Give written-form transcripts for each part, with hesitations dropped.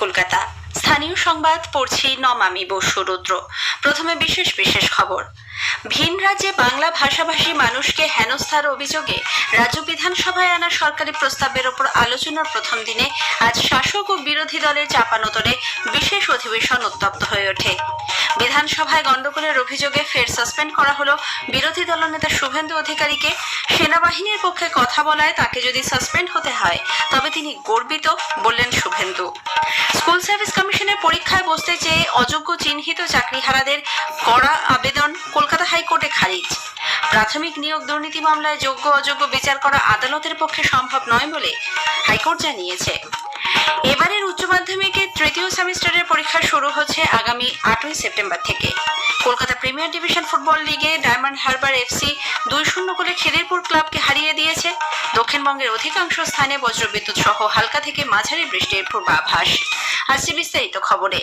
কলকাতা। স্থানীয় সংবাদ পড়ছি নমামি বসু রুদ্র। প্রথমে বিশেষ বিশেষ খবর। ভিন রাজ্যে বাংলা ভাষাভাষী মানুষকে হেনস্থার অভিযোগে রাজ্য বিধানসভায় আনা সরকারি প্রস্তাবের ওপর আলোচনার প্রথম দিনে আজ শাসক ও বিরোধী দলের চাপানোতরে বিশেষ অধিবেশন উত্তপ্ত হয়ে ওঠে। বিধানসভায় গন্ডগোলের অভিযোগে ফের সাসপেন্ড করা হলো বিরোধী দলনেতা শুভেন্দু অধিকারীকে। সেনাবাহিনীর পক্ষে কথা বলায় তাকে যদি সাসপেন্ড হতে হয় তবে তিনি গর্বিত বললেন শুভেন্দু। স্কুল সার্ভিস কমিশনের পরীক্ষায় বসতে চেয়ে অযোগ্য চিহ্নিত চাকরিহারাদের করা আবেদন কলকাতা হাইকোর্টে খারিজ। প্রাথমিক নিয়োগ দুর্নীতি মামলায় যোগ্য অযোগ্য বিচার করা আদালতের পক্ষে সম্ভব নয় বলে হাইকোর্ট জানিয়েছে। এবারের উচ্চ মাধ্যমিকের তৃতীয় সেমিস্টারের পরীক্ষা শুরু হচ্ছে আগামী 8ই সেপ্টেম্বর থেকে। কলকাতা প্রিমিয়ার ডিভিশন ফুটবল লিগে ডায়মন্ড হারবার এফসি 2-0 গোলে খিদিরপুর ক্লাবকে হারিয়ে দিয়েছে। দক্ষিণবঙ্গের অধিকাংশ স্থানে বজ্রবিদ্যুৎ সহ হালকা থেকে মাঝারি বৃষ্টির পূর্বাভাস। আসছে বিস্তারিত খবরে।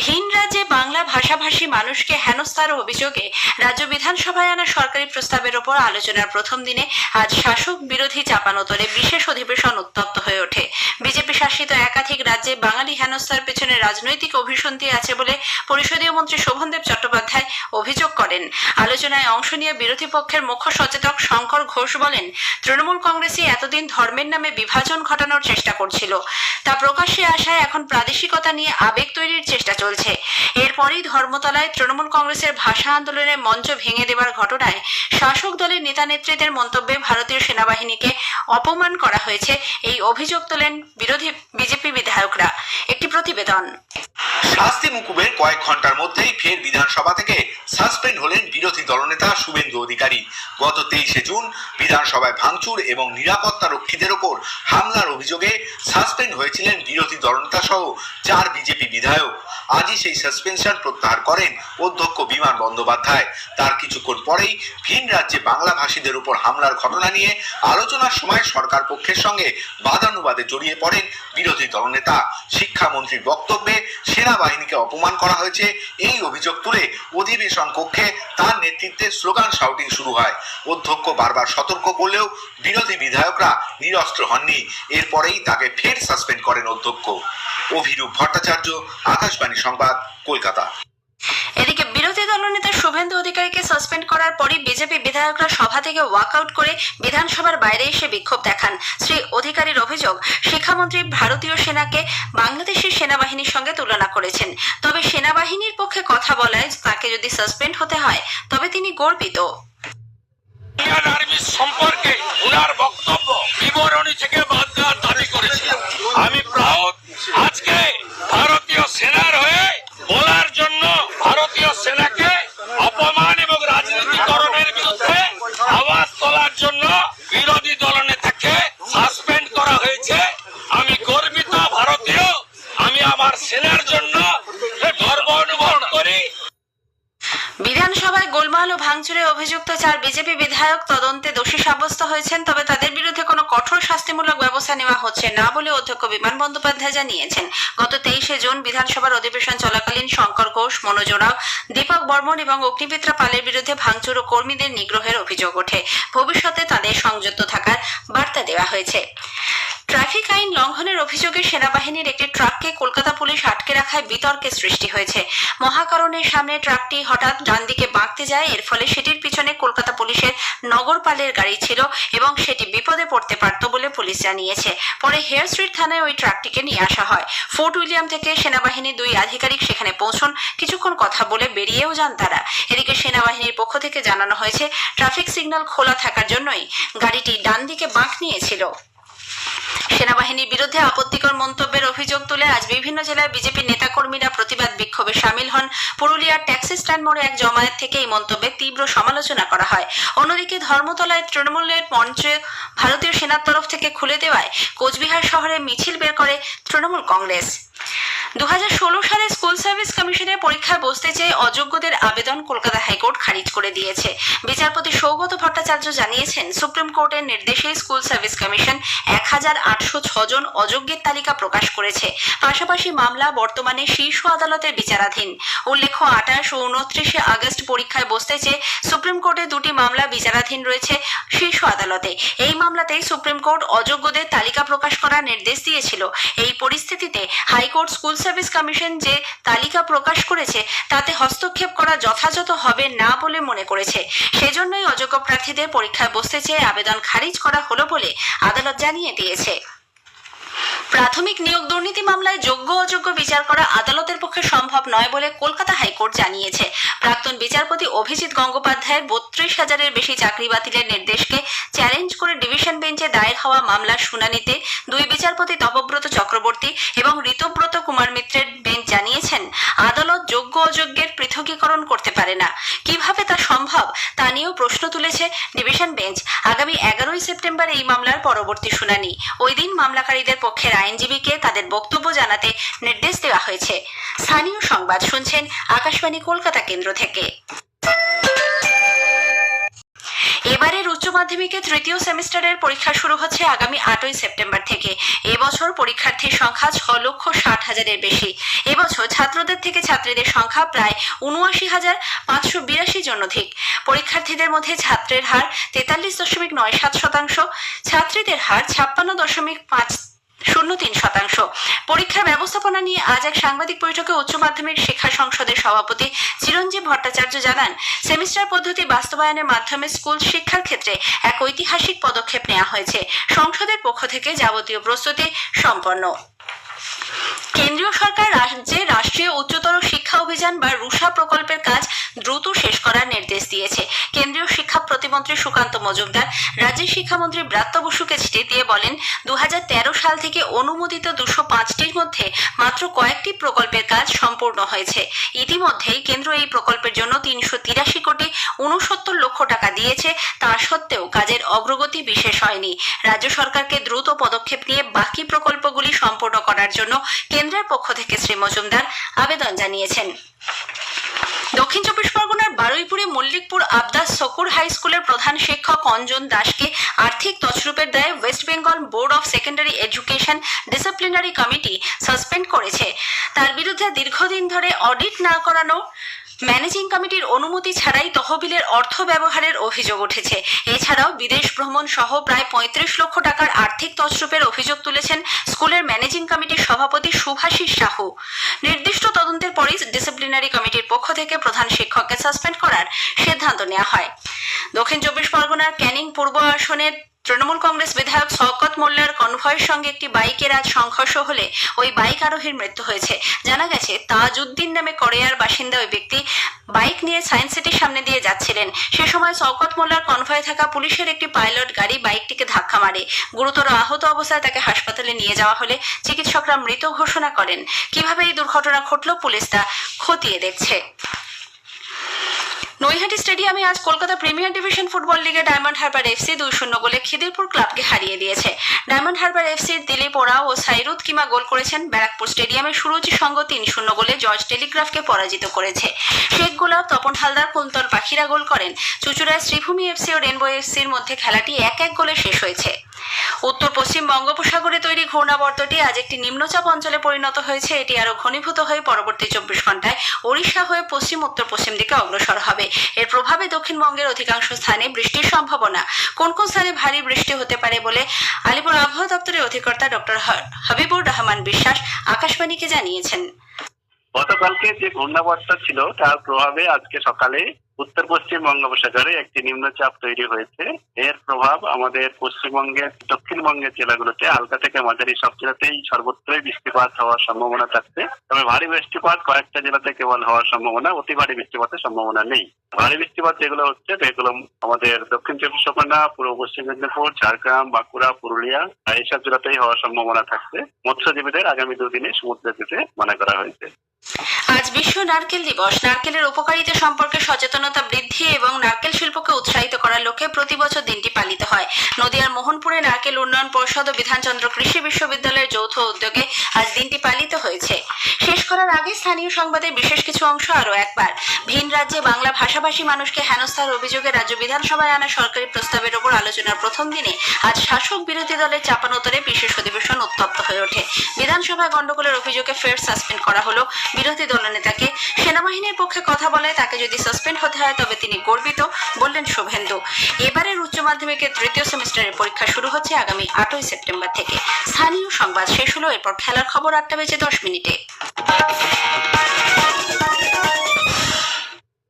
ভিন রাজ্যে বাংলা ভাষাভাষী মানুষকে হেনস্থার অভিযোগে রাজ্য বিধানসভায় আনা সরকারি প্রস্তাবের ওপর আলোচনার প্রথম দিনে আজ শাসক বিরোধী চাপানোতরে বিশেষ অধিবেশন উত্তপ্ত হয়ে ওঠে। বিজেপি শাসিত একাধিক রাজ্যে বাঙালি হেনস্থার পেছনে রাজনৈতিক অভিসন্ধি আছে বলে পরিষদীয় মন্ত্রী শোভনদেব চট্টোপাধ্যায় অভিযোগ করেন। আলোচনায় অংশ নিয়ে বিরোধী পক্ষের মুখ্য সচেতক শঙ্কর ঘোষ বলেন, তৃণমূল কংগ্রেসই এতদিন ধর্মের নামে বিভাজন ঘটানোর চেষ্টা করছিল, তা প্রকাশ্যে আসায় এখন প্রাদেশিকতা নিয়ে আবেগ তৈরির চেষ্টা চলছে। এরপরই ধর্মতলায় তৃণমূল কংগ্রেসের ভাষা আন্দোলনের মঞ্চ ভেঙে দেওয়ার ঘটনায় শাসক দলের নেতা নেত্রীদের মন্তব্যে ভারতীয় সেনাবাহিনীকে অপমান করা হয়েছে, এই অভিযোগ তোলেন বিরোধী বিজেপি বিধায়করা। একটি প্রতিবেদন। শাস্তি মুকুবের কয়েক ঘন্টার মধ্যেই ফের বিধানসভা থেকে সাসপেন্ড হলেন বিরোধী দলনেতা শুভেন্দু অধিকারী। গত 23শে জুন বিধানসভায় ভাঙচুর এবং নিরাপত্তা রক্ষীদের ওপর হামলার অভিযোগে সাসপেন্ড হয়েছিলেন বিরোধী দলনেতা সহ 4 বিজেপি বিধায়ক। আজই সেই সাসপেনশন প্রত্যাহার করেন অধ্যক্ষ বিমান বন্দ্যোপাধ্যায়। তার কিছুক্ষণ পরেই ভিন রাজ্যে বাংলা ভাষীদের উপর হামলার ঘটনা নিয়ে আলোচনার সময় সরকার পক্ষের সঙ্গে বাদানুবাদে জড়িয়ে পড়েন বিরোধী দলনেতা। শিক্ষামন্ত্রীর বক্তব্যে সেনাবাহিনীকে অপমান করা হয়েছে এই অভিযোগ তুলে অধিবেশন কক্ষে তার নেতৃত্বে স্লোগান শাউটিং শুরু হয়। অধ্যক্ষ বারবার সতর্ক করলেও বিরোধী বিধায়করা নিরস্ত্র হননি। এরপরেই তাকে ফের সাসপেন্ড করেন অধ্যক্ষ। অভিরূপ ভট্টাচার্য, আকাশবাণী সংবাদ, কলকাতা। এদিকে বিরোধী দলনেতা শুভেন্দু অধিকারীকে সাসপেন্ড করার পরই বিজেপি বিধায়করা সভা থেকে ওয়াকআউট করে বিধানসভার বাইরে এসে বিক্ষোভ দেখান। শ্রী অধিকারীর অভিযোগ, শিক্ষামন্ত্রী ভারতীয় সেনাকে বাংলাদেশের সেনাবাহিনীর সঙ্গে তুলনা করেছেন, তবে সেনাবাহিনীর পক্ষে কথা বলায় তাকে যদি সাসপেন্ড হতে হয় তবে তিনি গর্বিত। সম্পর্কে ওনার বক্তব্য বিবরণী থেকে বাদ দেওয়ার দাবি করেছি। আমি প্রাউড আজকে ভারতীয় সেনার হয়ে বলার জন্য ভারতীয় সেনাকে অপমান এবং রাজনীতিকরণের বিরুদ্ধে আওয়াজ তোলার জন্য বিরোধী দলনেতাকে সাসপেন্ড করা হয়েছে। আমি গর্বিত ভারতীয়, আমি আমার সেনার জন্য গর্ব অনুভব করি। বিধানসভায় গোলমাল ও ভাঙচুরে অভিযুক্ত 4 বিজেপি বিধায়ক তদন্তে দোষী সাব্যস্ত হয়েছেন, তবে তাদের বিরুদ্ধে কোনো কঠোর শাস্তিমূলক ব্যবস্থা নেওয়া হচ্ছে না বলে অধ্যক্ষ বিমান বন্দ্যোপাধ্যায় জানিয়েছেন। গত 23শে জুন বিধানসভার অধিবেশন চলাকালীন শঙ্কর ঘোষ, মনোজ ওরাও, দীপক বর্মন এবং অগ্নিমিত্রা পালের বিরুদ্ধে ভাঙচুর ও কর্মীদের নিগ্রহের অভিযোগ ওঠে। ভবিষ্যতে তাদের সংযুক্ত থাকার বার্তা দেওয়া হয়েছে। ট্রাফিক আইন লঙ্ঘনের অভিযোগে সেনাবাহিনীর একটি ট্রাককে কলকাতা পুলিশ আটকে রাখায় বিতর্কের সৃষ্টি হয়েছে। মহাকারণের সামনে ট্রাকটি হঠাৎ ডান দিকে বাঁকতে যায়, এর ফলে সেটির পিছনে কলকাতা পুলিশের নগরপালের গাড়ি ছিল এবং সেটি বিপদে পড়তে পারত বলে পুলিশ জানিয়েছে। পরে হেয়ার স্ট্রিট থানায় ওই ট্রাকটিকে নিয়ে আসা হয়। ফোর্ট উইলিয়াম থেকে সেনাবাহিনীর 2 আধিকারিক সেখানে পৌঁছন, কিছুক্ষণ কথা বলে বেরিয়েও যান তারা। এদিকে সেনাবাহিনীর পক্ষ থেকে জানানো হয়েছে ট্রাফিক সিগন্যাল খোলা থাকার জন্যই গাড়িটি ডান দিকে বাঁক নিয়েছিল। সেনাবাহিনীর বিরুদ্ধে আপত্তিকর মন্তব্যের অভিযোগ তুলে আজ বিভিন্ন জেলায় বিজেপি নেতাকর্মীরা প্রতিবাদ বিক্ষোভে সামিল হন। পুরুলিয়ার ট্যাক্সি স্ট্যান্ড মোড়ে এক জমায়েত থেকে এই মন্তব্যের তীব্র সমালোচনা করা হয়। অন্যদিকে ধর্মতলায় তৃণমূলের মঞ্চে ভারতীয় সেনার তরফ থেকে খুলে দেওয়ায় কোচবিহার শহরে মিছিল বের করে তৃণমূল কংগ্রেস। 2016 সালে স্কুল সার্ভিস কমিশনের পরীক্ষায় বসতে চেয়ে অযোগ্যদের আবেদন কলকাতা হাইকোর্ট খারিজ করে দিয়েছে। বিচারপতি সৌগত ভট্টাচার্য জানিয়েছেন, সুপ্রিম কোর্টের নির্দেশে স্কুল সার্ভিস কমিশন 1806 জন অযোগ্যের তালিকা প্রকাশ করেছে। পাশাপাশি মামলা বর্তমানে শীর্ষ আদালতের বিচারাধীন। উল্লেখ্য, 28 ও 29 আগস্ট পরীক্ষায় বসতে চেয়ে সুপ্রিম কোর্টে দুটি মামলা বিচারাধীন রয়েছে শীর্ষ আদালতে। এই মামলাতেই সুপ্রিম কোর্ট অযোগ্যদের তালিকা প্রকাশ করার নির্দেশ দিয়েছিল। এই পরিস্থিতিতে হাইকোর্ট স্কুল সার্ভিস কমিশন যে তালিকা প্রকাশ করেছে তাতে হস্তক্ষেপ করা যথাযথ হবে না বলে মনে করেছে। সেজন্যই অযোগ্য প্রার্থীদের পরীক্ষায় বসতে চেয়ে আবেদন খারিজ করা হলো বলে আদালত জানিয়ে দিয়েছে। প্রাথমিক নিয়োগ দুর্নীতি মামলায় যোগ্য অযোগ্য বিচার করা আদালতের পক্ষে সম্ভব নয় বলে কলকাতা হাইকোর্ট জানিয়েছে। প্রাক্তন বিচারপতি অভিজিৎ গঙ্গোপাধ্যায়ের 32,000-এর বেশি চাকরি বাতিলের নির্দেশকে চ্যালেঞ্জ করে ডিভিশন বেঞ্চে দায়ের হওয়া মামলার শুনানিতে দুই বিচারপতি তপব্রত চক্রবর্তী এবং ঋতব্রত কুমার মিত্রের বেঞ্চ জানিয়েছেন, আদালত যোগ্য অযোগ্যের পৃথকীকরণ করতে পারে না। কিভাবে তা সম্ভব তা নিয়েও প্রশ্ন তুলেছে ডিভিশন বেঞ্চ। আগামী 11 সেপ্টেম্বর এই মামলার পরবর্তী শুনানি। ওই দিন মামলাকারীদের পক্ষের আইনজীবীকে তাদের বক্তব্য জানাতে নির্দেশ দেওয়া হয়েছে। স্থানীয় সংবাদ শুনছেন আকাশবাণী কলকাতা কেন্দ্র থেকে। এবারের উচ্চ মাধ্যমিকের তৃতীয় সেমিস্টারের পরীক্ষা শুরু হচ্ছে আগামী 8 সেপ্টেম্বর থেকে। এবছর পরীক্ষার্থীর সংখ্যা 6,60,000-এর বেশি। এবছর ছাত্রদের থেকে ছাত্রীদের সংখ্যা প্রায় 79,582 জন অধিক। পরীক্ষার্থীদের মধ্যে ছাত্রের হার 43.97%, ছাত্রীদের হার 56.503%। পরীক্ষার ব্যবস্থাপনা নিয়ে আজ এক সাংবাদিক বৈঠকে উচ্চ মাধ্যমিক শিক্ষা সংসদের সভাপতি চিরঞ্জীব ভট্টাচার্য জানান, সেমিস্টার পদ্ধতি বাস্তবায়নের মাধ্যমে স্কুল শিক্ষার ক্ষেত্রে এক ঐতিহাসিক পদক্ষেপ নেওয়া হয়েছে। সংসদের পক্ষ থেকে যাবতীয় প্রস্তুতি সম্পন্ন। কেন্দ্রীয় সরকার রাজ্যে রাষ্ট্রীয় উচ্চতর শিক্ষা অভিযান বা রুষা প্রকল্পের কাজ দ্রুত শেষ করার নির্দেশ দিয়েছে। কেন্দ্রীয় শিক্ষা প্রতিমন্ত্রী সুকান্ত মজুমদার রাজ্যের শিক্ষামন্ত্রী ব্রাত্য বসুকে চিঠি দিয়ে বলেন, 2013 সাল থেকে অনুমোদিত 205টির মধ্যে মাত্র কয়েকটি প্রকল্পের কাজ সম্পূর্ণ হয়েছে। ইতিমধ্যেই কেন্দ্র এই প্রকল্পের জন্য 383,69,00,000 টাকা দিয়েছে। তা সত্ত্বেও কাজের অগ্রগতি বিশেষ হয়নি। রাজ্য সরকারকে দ্রুত পদক্ষেপ নিয়ে বাকি প্রকল্পগুলি সম্পূর্ণ করার জন্য কেন্দ্রের পক্ষ থেকে শ্রী মজুমদার আবেদন জানিয়েছেন। দক্ষিণ চব্বিশ পরগনার বারুইপুরে মল্লিকপুর আবদাস সকুর হাই স্কুলের প্রধান শিক্ষক অঞ্জন দাসকে আর্থিক তছরূপের দায়ে West Bengal board of secondary education disciplinary committee suspend করেছে। তার বিরুদ্ধে দীর্ঘদিন ধরে অডিট না করানো, ম্যানেজিং কমিটির অনুমতি ছাড়াই তহবিলের অর্থ ব্যবহারের অভিযোগ উঠেছে। এছাড়াও বিদেশ ভ্রমণ সহ প্রায় 35 লক্ষ টাকার আর্থিক তছরূপের অভিযোগ তুলেছেন স্কুলের ম্যানেজিং কমিটির সভাপতি শুভাশিস সাহু। নির্দিষ্ট তদন্তের পরই ডিসিপ্লিনারি কমিটির পক্ষ থেকে প্রধান শিক্ষককে সাসপেন্ড করার সিদ্ধান্ত নেওয়া হয়। দক্ষিণ চব্বিশ পরগনার ক্যানিং পূর্ব আসনের তৃণমূল কংগ্রেস বিধায়ক শওকত মোল্লার কনভয়ের সঙ্গে একটি বাইকের আজ সংঘর্ষ হলে ওই বাইক আরোহীর মৃত্যু হয়েছে। জানা গেছে, তাজউদ্দিন নামে কোরিয়ার বাসিন্দা ওই ব্যক্তি বাইক নিয়ে সায়েন্স সিটির সামনে দিয়ে যাচ্ছিলেন। সে সময় শওকত মোল্লার কনভয়ে থাকা পুলিশের একটি পাইলট গাড়ি বাইকটিকে ধাক্কা মারে। গুরুতর আহত অবস্থায় তাকে হাসপাতালে নিয়ে যাওয়া হলে চিকিৎসকরা মৃত ঘোষণা করেন। কিভাবে এই দুর্ঘটনা ঘটল পুলিশ তা খতিয়ে দেখছে। নৈহাটি স্টেডিয়ামে আজ কলকাতা প্রিমিয়ার ডিভিশন ফুটবল লিগে ডায়মন্ড হারবার এফসি 2-0 গোলে খিদিরপুর ক্লাবকে হারিয়ে দিয়েছে। ডায়মন্ড হারবার এফসির দিলীপ ওরাও ও সাইরুদ কিমা গোল করেছেন। ব্যারাকপুর স্টেডিয়ামে সুরুচি সংঘ 3-0 গোলে জর্জ টেলিগ্রাফকে পরাজিত করেছে। শেখ গোলাপ, তপন হালদার, কুন্তল পাখিরা গোল করেন। চুচুড়ায় শ্রীভূমি এফসি ও রেনবো এফসির মধ্যে খেলাটি 1-1 গোলে শেষ হয়েছে। উত্তর পশ্চিম বঙ্গোপসাগরে তৈরি ঘূর্ণাবর্তটি আজ একটি নিম্নচাপ অঞ্চলে পরিণত হয়েছে। এটি আরো ঘনীভূত হয়ে পরবর্তী 24 ঘন্টায় ওড়িশা হয়ে পশ্চিম উত্তর পশ্চিম দিকে অগ্রসর হবে। এর প্রভাবে দক্ষিণবঙ্গের অধিকাংশ স্থানে বৃষ্টির সম্ভাবনা। কোন কোন স্থানে ভারী বৃষ্টি হতে পারে বলে আলিপুর আবহাওয়া দপ্তরের অধিকর্তা ডক্টর হাবিবুর রহমান বিশ্বাস আকাশবাণীকে জানিয়েছেন। গতকালকে যে ঘূর্ণাবর্ত ছিল তার প্রভাবে আজকে সকালে উত্তর পশ্চিম বঙ্গোপসাগরে একটি নিম্নচাপ তৈরি হয়েছে। এর প্রভাব আমাদের পশ্চিমবঙ্গের দক্ষিণবঙ্গের জেলাগুলোতে হালকা থেকে মাঝারি সব জেলাতেই সর্বত্রই বৃষ্টিপাত হওয়ার সম্ভাবনা থাকছে। তবে ভারী বৃষ্টিপাত কয়েকটা জেলাতে কেবল হওয়ার সম্ভাবনা, অতি ভারী বৃষ্টিপাতের সম্ভাবনা নেই। ভারী বৃষ্টিপাত যেগুলো হচ্ছে সেগুলো আমাদের দক্ষিণ চব্বিশ পরগনা, পূর্ব পশ্চিম মেদিনীপুর, ঝাড়গ্রাম, বাঁকুড়া, পুরুলিয়া এইসব জেলাতেই হওয়ার সম্ভাবনা থাকছে। মৎস্যজীবীদের আগামী 2 দিনে সমুদ্রে যেতে মানা করা হয়েছে। আজ বিশ্ব নারকেল দিবস। নারকেলের উপকারিতা সম্পর্কে সচেতনতা বৃদ্ধি এবং নারকেল শিল্পকে উৎসাহিত করার লক্ষ্যে প্রতি বছর দিনটি পালিত হয়। নদিয়ার মোহনপুরে নারকেল উন্নয়ন পর্ষদ ও বিধানচন্দ্র কৃষি বিশ্ববিদ্যালয়ের যৌথ উদ্যোগে আজ দিনটি পালিত হয়েছে। সে করার আগে স্থানীয় সংবাদের বিশেষ কিছু অংশ আরও একবার। ভিন রাজ্যে বাংলা ভাষাভাষী মানুষকে হেনস্থার অভিযোগে রাজ্য বিধানসভায় আনা সরকারি প্রস্তাবের ওপর আলোচনার প্রথম দিনে আজ শাসক বিরোধী দলের চাপানোতরে বিশেষ অধিবেশন উত্তপ্ত হয়ে ওঠে। বিধানসভায় গন্ডগোলের অভিযোগে ফের সাসপেন্ড করা হলো বিরোধী দলনেতাকে। সেনাবাহিনীর পক্ষে কথা বলে তাকে যদি সাসপেন্ড হতে হয় তবে তিনি গর্বিত, বললেন শুভেন্দু। এবারের উচ্চ মাধ্যমিকের তৃতীয় সেমিস্টারের পরীক্ষা শুরু হচ্ছে আগামী 8ই সেপ্টেম্বর থেকে। স্থানীয় সংবাদ শেষ হলো, এরপর খেলার খবর 8টা বেজে 10 মিনিটে।